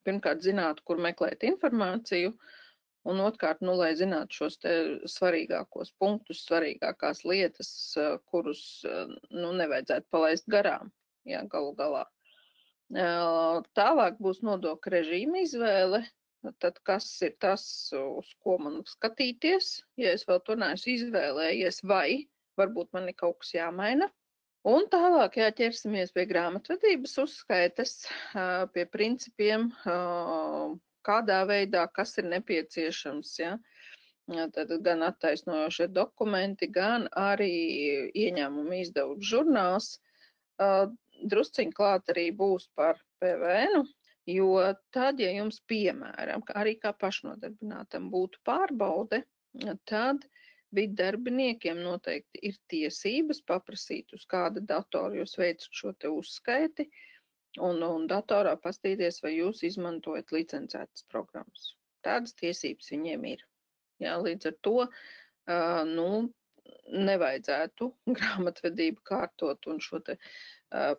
pirmkārt zinātu, kur meklēt informāciju, un otrkārt, lai zinātu šos te svarīgākos punktus, svarīgākās lietas, kurus, nevajadzētu palaist garām, jā, galu galā. Tālāk būs nodokļu režīma izvēle, tad kas ir tas, uz ko man skatīties, ja es vēl to neesmu izvēlējies, vai varbūt man ir kaut kas jāmaina. Un tālāk ķersimies pie grāmatvedības uzskaites, pie principiem, kādā veidā, kas ir nepieciešams, ja? Tad gan attaisnojošie dokumenti, gan arī ieņēmuma izdevumu žurnāls. Drusciņ klāt arī būs par PVN, jo tad, ja jums, piemēram, arī kā pašnodarbinātam būtu pārbaude, tad viddarbiniekiem noteikti ir tiesības paprasīt, uz kāda datora jūs veicat šo te uzskaiti, un datorā pastīties, vai jūs izmantojat licencētas programmas. Tādas tiesības viņiem ir. Jā, līdz ar to, nevajadzētu grāmatvedību kārtot un šo te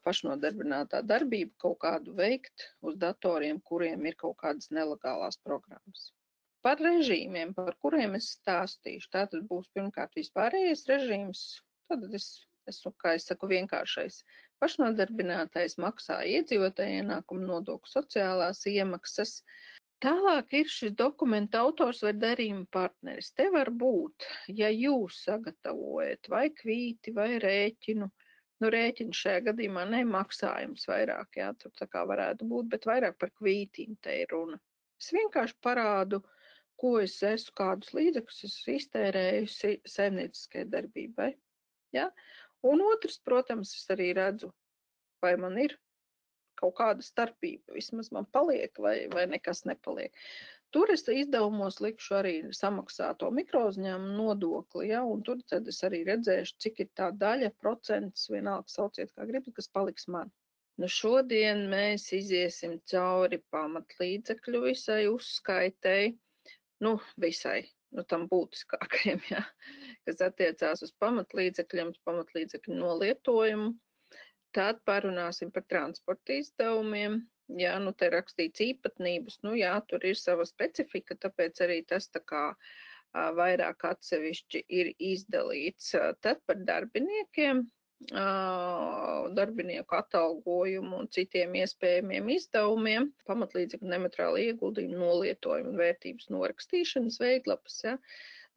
pašnodarbinātā darbību kaut kādu veikt uz datoriem, kuriem ir kaut kādas nelegālās programmas. Par režīmiem, par kuriem es stāstīšu, tātad būs pirmkārt vispārējais režīms, tad kā es saku, vienkāršais pašnodarbinātais maksā iedzīvotāju ienākumu nodokli, sociālās iemaksas. Tālāk ir šis dokumenta autors vai darījuma partneris. Te var būt, ja jūs sagatavojat vai kvīti vai rēķinu, rēķinu šajā gadījumā nemaksājums vairāk, jā, tur tā kā varētu būt, bet vairāk par kvītīm te ir runa. Es vienkārši parādu, ko es esmu, kādus līdzekļus esmu iztērējusi saimnieciskai darbībai. Ja? Un otrs, protams, es arī redzu, vai man ir kaut kāda starpība, vismaz man paliek vai nekas nepaliek. Tur es izdevumos likšu arī samaksāto mikrouzņēmumu nodokli, ja? Un tur tad es arī redzēšu, cik ir tā daļa, procents, vienalga sauciet kā gribat, kas paliks man. Šodien mēs iziesim cauri pamatlīdzekļu visai uzskaitei, visai, tam būtiskākajiem, ja, kas attiecās uz pamatlīdzekļiem, pamatlīdzekļu nolietojumu. Tad parunāsim par transporta izdevumiem. Jā, te rakstīts īpatnības, tur ir sava specifika, tāpēc arī tas tā kā vairāk atsevišķi ir izdalīts. Tad par darbiniekiem, darbinieku atalgojumu un citiem iespējamiem izdevumiem, pamatlīdzekļu nemateriāla ieguldījumu nolietojumu un vērtības norakstīšanas veidlapas. Ja.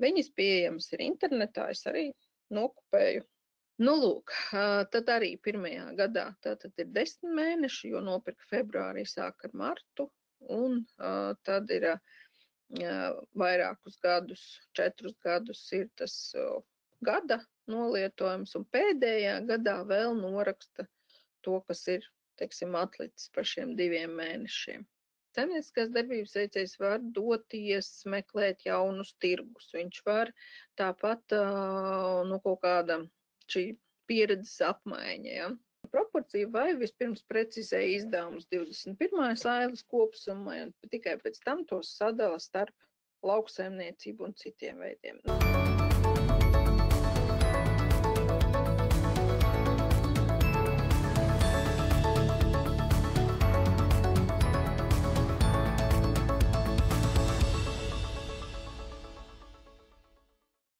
Viņas pieejamas ir internetā, es arī nokupēju. Lūk, tad arī pirmajā gadā tātad ir 10 mēneši, jo nopirka februārī sāk ar martu, un tad ir vairākus gadus, 4 gadus ir tas gada nolietojums, un pēdējā gadā vēl noraksta to, kas ir, teiksim, atlicis par šiem 2 mēnešiem. Saimnieciskās darbības veicējs var doties, meklēt jaunus tirgus. Viņš var tāpat kaut kāda šī pieredzes apmaiņa. Ja? Proporcija vai vispirms precizēja izdevumus 21. ailes kopsumai, un tikai pēc tam tos sadala starp lauksaimniecību un citiem veidiem.